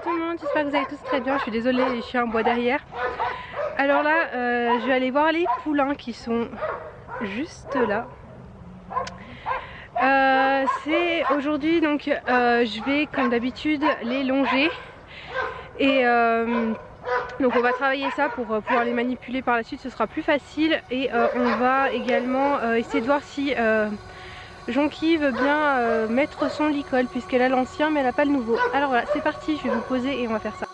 tout le monde, j'espère que vous allez tous très bien. Je suis désolée, les chiens boient derrière. Alors là, je vais aller voir les poulains qui sont juste là. C'est aujourd'hui, donc je vais comme d'habitude les longer. Et donc on va travailler ça pour pouvoir les manipuler par la suite, ce sera plus facile. Et on va également essayer de voir si Jonky veut bien mettre son licol, puisqu'elle a l'ancien mais elle n'a pas le nouveau. Alors voilà, c'est parti, je vais vous poser et on va faire ça.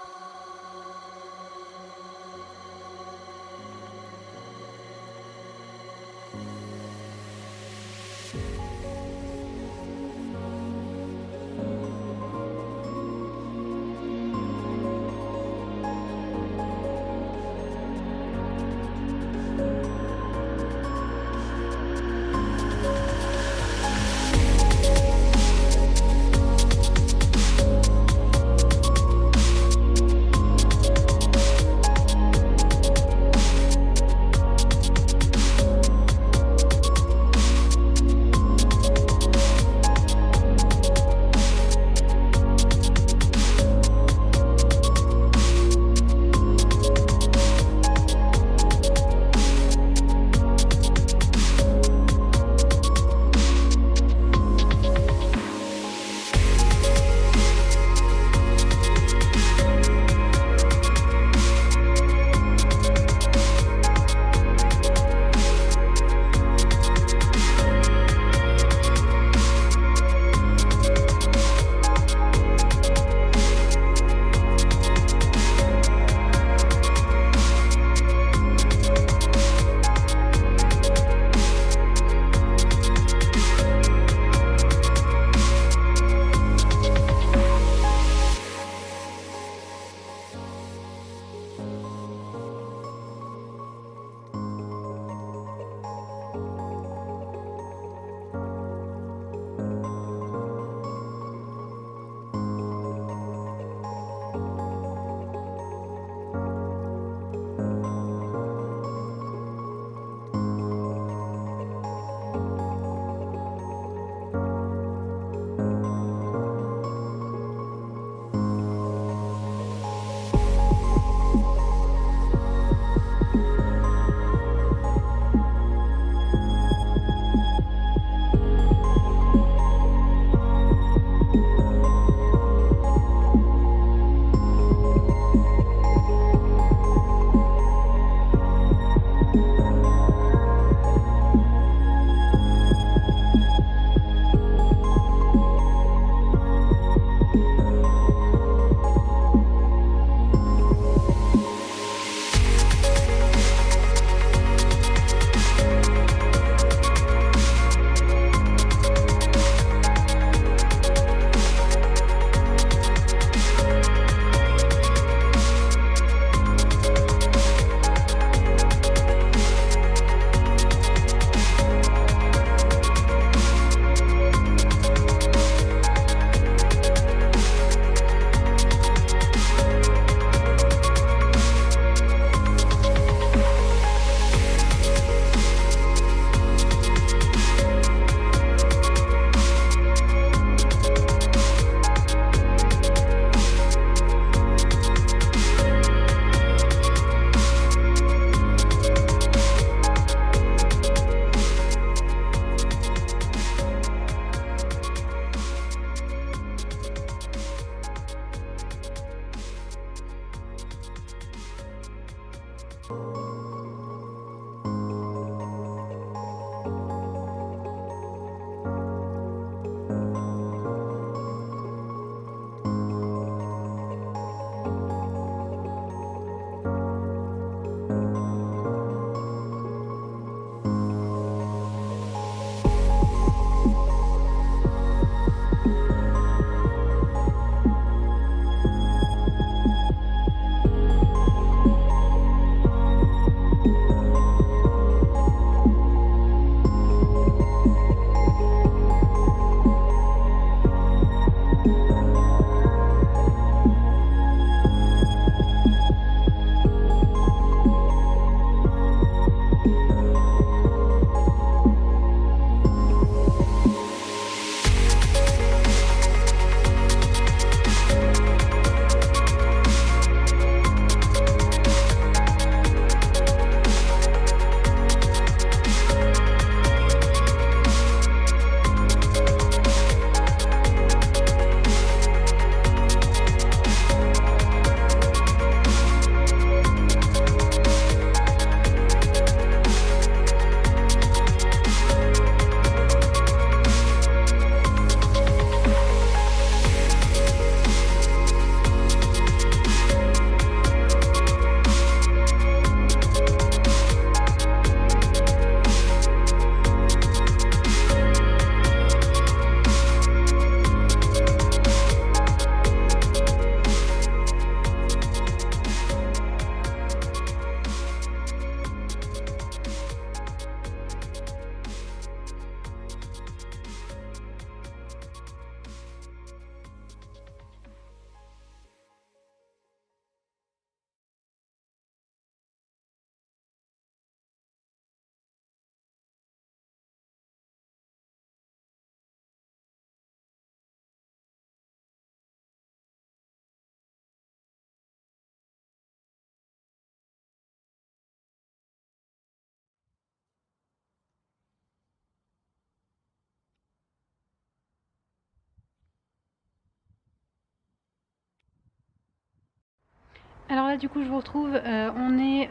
là du coup je vous retrouve, on est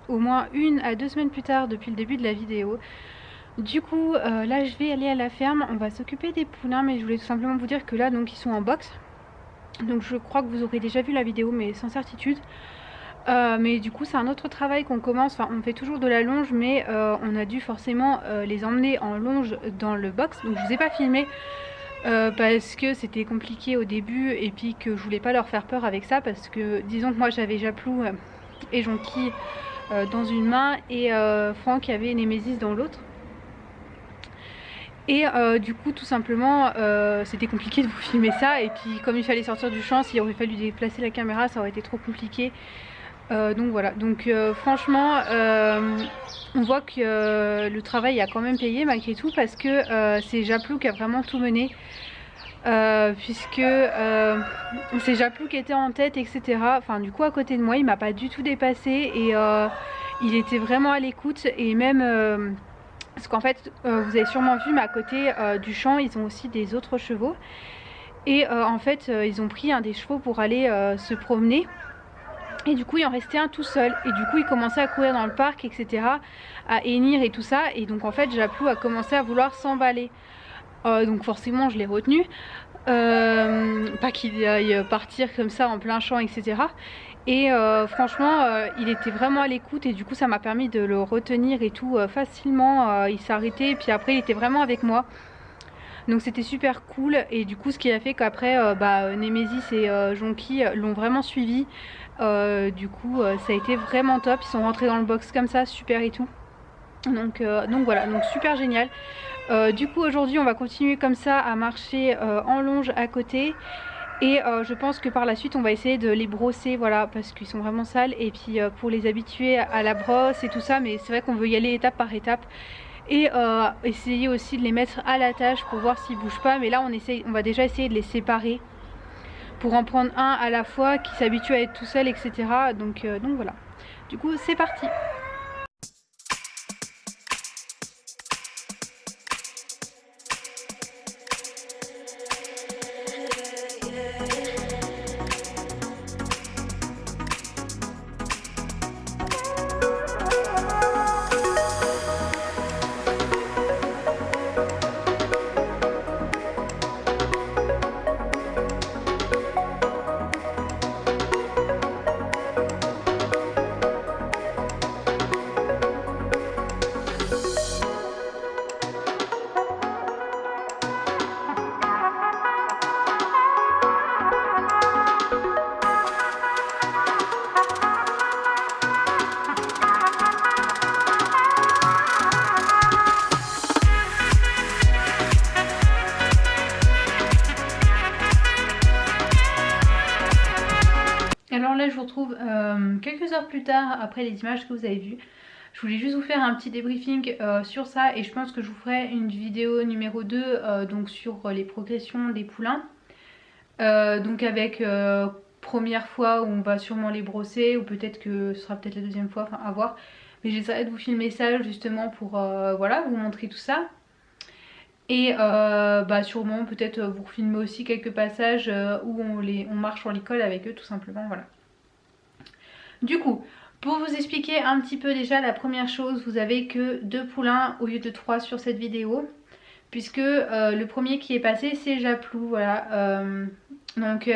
au moins 1 à 2 semaines plus tard depuis le début de la vidéo. Du coup là je vais aller à la ferme, on va s'occuper des poulains, mais je voulais tout simplement vous dire que là donc ils sont en box. Donc je crois que vous aurez déjà vu la vidéo mais sans certitude. Mais du coup c'est un autre travail qu'on commence, enfin on fait toujours de la longe, mais on a dû forcément les emmener en longe dans le box. Donc je vous ai pas filmé parce que c'était compliqué au début et puis que je voulais pas leur faire peur avec ça, parce que disons que moi j'avais Japlou et Jonky dans une main et Franck avait Némésis dans l'autre. Et du coup tout simplement c'était compliqué de vous filmer ça, et puis comme il fallait sortir du champ, s'il aurait fallu déplacer la caméra ça aurait été trop compliqué. Donc voilà, donc franchement on voit que le travail a quand même payé malgré tout, parce que c'est Japlou qui a vraiment tout mené, puisque c'est Japlou qui était en tête, etc. Enfin du coup à côté de moi il m'a pas du tout dépassé, et il était vraiment à l'écoute, et même parce qu'en fait vous avez sûrement vu, mais à côté du champ ils ont aussi des autres chevaux, et en fait ils ont pris un des chevaux pour aller se promener. Et du coup il en restait un tout seul, et du coup il commençait à courir dans le parc, etc., à hennir et tout ça, et donc en fait Japlou a commencé à vouloir s'emballer. Donc forcément je l'ai retenu, pas qu'il aille partir comme ça en plein champ, etc. Et franchement il était vraiment à l'écoute, et du coup ça m'a permis de le retenir et tout facilement. Il s'est arrêté, et puis après il était vraiment avec moi. Donc c'était super cool, et du coup ce qui a fait qu'après Némésis et Jonky l'ont vraiment suivi. Du coup ça a été vraiment top, ils sont rentrés dans le box comme ça, super et tout. Donc voilà, donc super génial. Du coup aujourd'hui on va continuer comme ça à marcher en longe à côté, et je pense que par la suite on va essayer de les brosser, voilà, parce qu'ils sont vraiment sales, et puis pour les habituer à la brosse et tout ça. Mais c'est vrai qu'on veut y aller étape par étape, et essayer aussi de les mettre à la tâche pour voir s'ils bougent pas. Mais là on va déjà essayer de les séparer pour en prendre un à la fois qui s'habitue à être tout seul, etc. Donc voilà, du coup c'est parti. Alors là je vous retrouve quelques heures plus tard après les images que vous avez vues. Je voulais juste vous faire un petit débriefing sur ça, et je pense que je vous ferai une vidéo numéro 2 donc sur les progressions des poulains. Donc avec première fois où on va sûrement les brosser, ou peut-être que ce sera peut-être la deuxième fois, enfin à voir. Mais j'essaierai de vous filmer ça justement pour voilà, vous montrer tout ça. Et sûrement peut-être vous filmer aussi quelques passages où on marche en l'école avec eux tout simplement, voilà. Du coup, pour vous expliquer un petit peu déjà, la première chose, vous avez que 2 poulains au lieu de 3 sur cette vidéo, puisque le premier qui est passé c'est Japlou, voilà. Donc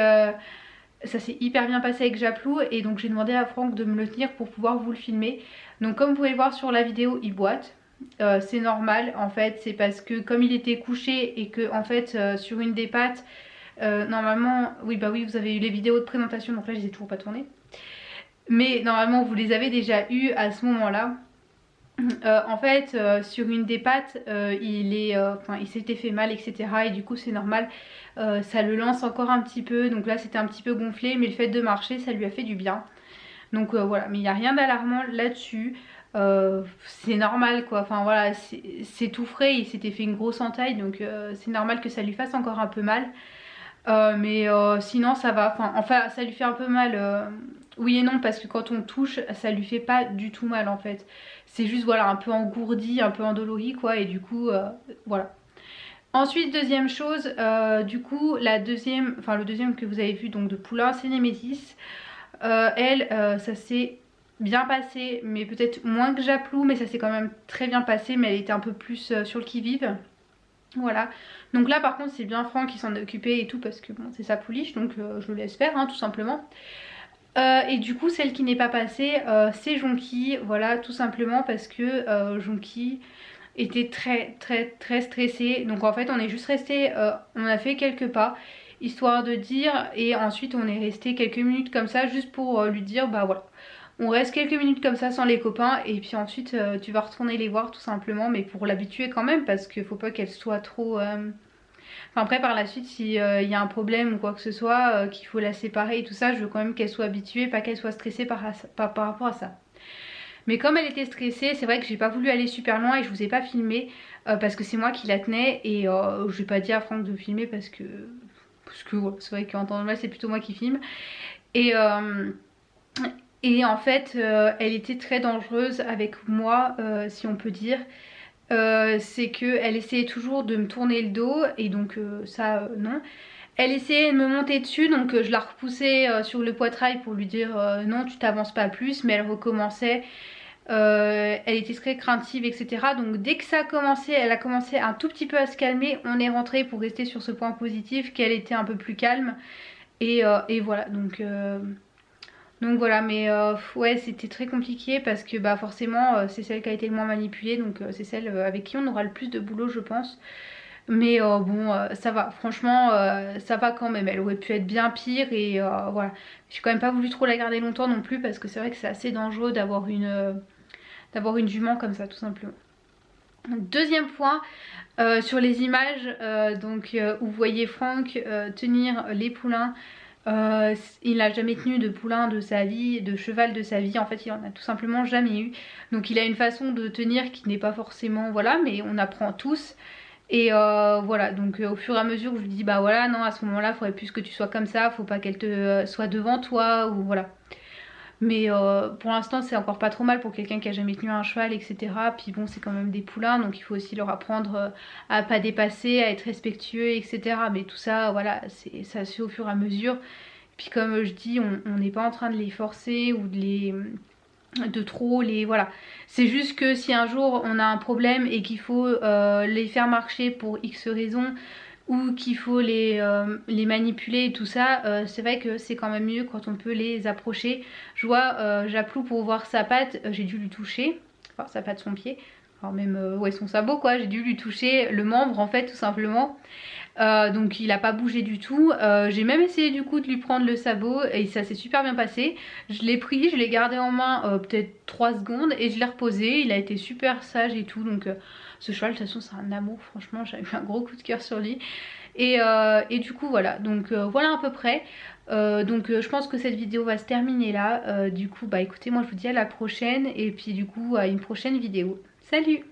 ça s'est hyper bien passé avec Japlou, et donc j'ai demandé à Franck de me le tenir pour pouvoir vous le filmer. Donc comme vous pouvez le voir sur la vidéo, il boite. C'est normal en fait, c'est parce que comme il était couché, et que en fait sur une des pattes normalement, oui bah oui vous avez eu les vidéos de présentation, donc là je les ai toujours pas tournées, mais normalement vous les avez déjà eu à ce moment là. En fait sur une des pattes il s'était fait mal, etc., et du coup c'est normal, ça le lance encore un petit peu, donc là c'était un petit peu gonflé, mais le fait de marcher ça lui a fait du bien. Donc voilà, mais il n'y a rien d'alarmant là-dessus. C'est normal quoi, enfin voilà, c'est tout frais, il s'était fait une grosse entaille, donc c'est normal que ça lui fasse encore un peu mal. Mais sinon ça va, enfin ça lui fait un peu mal, oui et non, parce que quand on touche ça lui fait pas du tout mal en fait. C'est juste voilà, un peu engourdi, un peu endolori quoi, et du coup voilà. Ensuite deuxième chose, du coup le deuxième que vous avez vu donc de poulain, c'est Némésis. Elle, ça s'est bien passé, mais peut-être moins que Japlou, mais ça s'est quand même très bien passé, mais elle était un peu plus sur le qui-vive. Voilà, donc là par contre c'est bien Franck qui s'en est occupé et tout parce que bon c'est sa pouliche, donc je le laisse faire hein, tout simplement. Et du coup celle qui n'est pas passée c'est Jonky, voilà, tout simplement parce que Jonky était très stressée. Donc en fait on est juste resté, on a fait quelques pas histoire de dire, et ensuite on est resté quelques minutes comme ça juste pour lui dire bah voilà, on reste quelques minutes comme ça sans les copains, et puis ensuite tu vas retourner les voir tout simplement, mais pour l'habituer quand même parce qu'il faut pas qu'elle soit trop... Enfin après par la suite s'il y a un problème ou quoi que ce soit, qu'il faut la séparer et tout ça, je veux quand même qu'elle soit habituée, pas qu'elle soit stressée par rapport à ça. Mais comme elle était stressée, c'est vrai que j'ai pas voulu aller super loin et je vous ai pas filmé parce que c'est moi qui la tenais, et je vais pas dit à Franck de filmer parce que ouais, c'est vrai qu'en temps normal c'est plutôt moi qui filme. Et en fait elle était très dangereuse avec moi si on peut dire. C'est qu'elle essayait toujours de me tourner le dos, et donc ça non. Elle essayait de me monter dessus, donc je la repoussais sur le poitrail pour lui dire non tu t'avances pas plus, mais elle recommençait. Elle était très craintive etc. Donc dès que ça a commencé, elle a commencé un tout petit peu à se calmer, on est rentré pour rester sur ce point positif qu'elle était un peu plus calme. Et voilà donc voilà, mais ouais c'était très compliqué parce que bah forcément c'est celle qui a été le moins manipulée, donc c'est celle avec qui on aura le plus de boulot je pense. Mais bon ça va, franchement ça va quand même, elle aurait pu être bien pire, et voilà. J'ai quand même pas voulu trop la garder longtemps non plus parce que c'est vrai que c'est assez dangereux d'avoir une jument comme ça tout simplement. Deuxième point, sur les images où vous voyez Franck tenir les poulains. Il n'a jamais tenu de poulain de sa vie, de cheval de sa vie, en fait il en a tout simplement jamais eu. Donc il a une façon de tenir qui n'est pas forcément, voilà, mais on apprend tous. Et voilà, donc au fur et à mesure je lui dis bah voilà, non à ce moment là il faudrait plus que tu sois comme ça, faut pas qu'elle te soit devant toi, ou voilà. Mais pour l'instant c'est encore pas trop mal pour quelqu'un qui a jamais tenu un cheval etc. Puis bon c'est quand même des poulains, donc il faut aussi leur apprendre à pas dépasser, à être respectueux etc. Mais tout ça voilà, ça se fait au fur et à mesure. Puis comme je dis, on n'est pas en train de les forcer ou de trop les... Voilà. C'est juste que si un jour on a un problème et qu'il faut les faire marcher pour X raisons, ou qu'il faut les manipuler et tout ça, c'est vrai que c'est quand même mieux quand on peut les approcher. Je vois Japlou, pour voir sa patte, j'ai dû lui toucher, enfin sa patte, son pied, alors même ouais son sabot quoi, j'ai dû lui toucher le membre en fait tout simplement. Donc il a pas bougé du tout. J'ai même essayé du coup de lui prendre le sabot et ça s'est super bien passé. Je l'ai pris, je l'ai gardé en main peut-être 3 secondes et je l'ai reposé. Il a été super sage et tout, donc ce cheval de toute façon c'est un amour, franchement j'ai eu un gros coup de cœur sur lui. Et du coup voilà, donc voilà à peu près. Je pense que cette vidéo va se terminer là. Du coup bah écoutez, moi je vous dis à la prochaine, et puis du coup à une prochaine vidéo. Salut!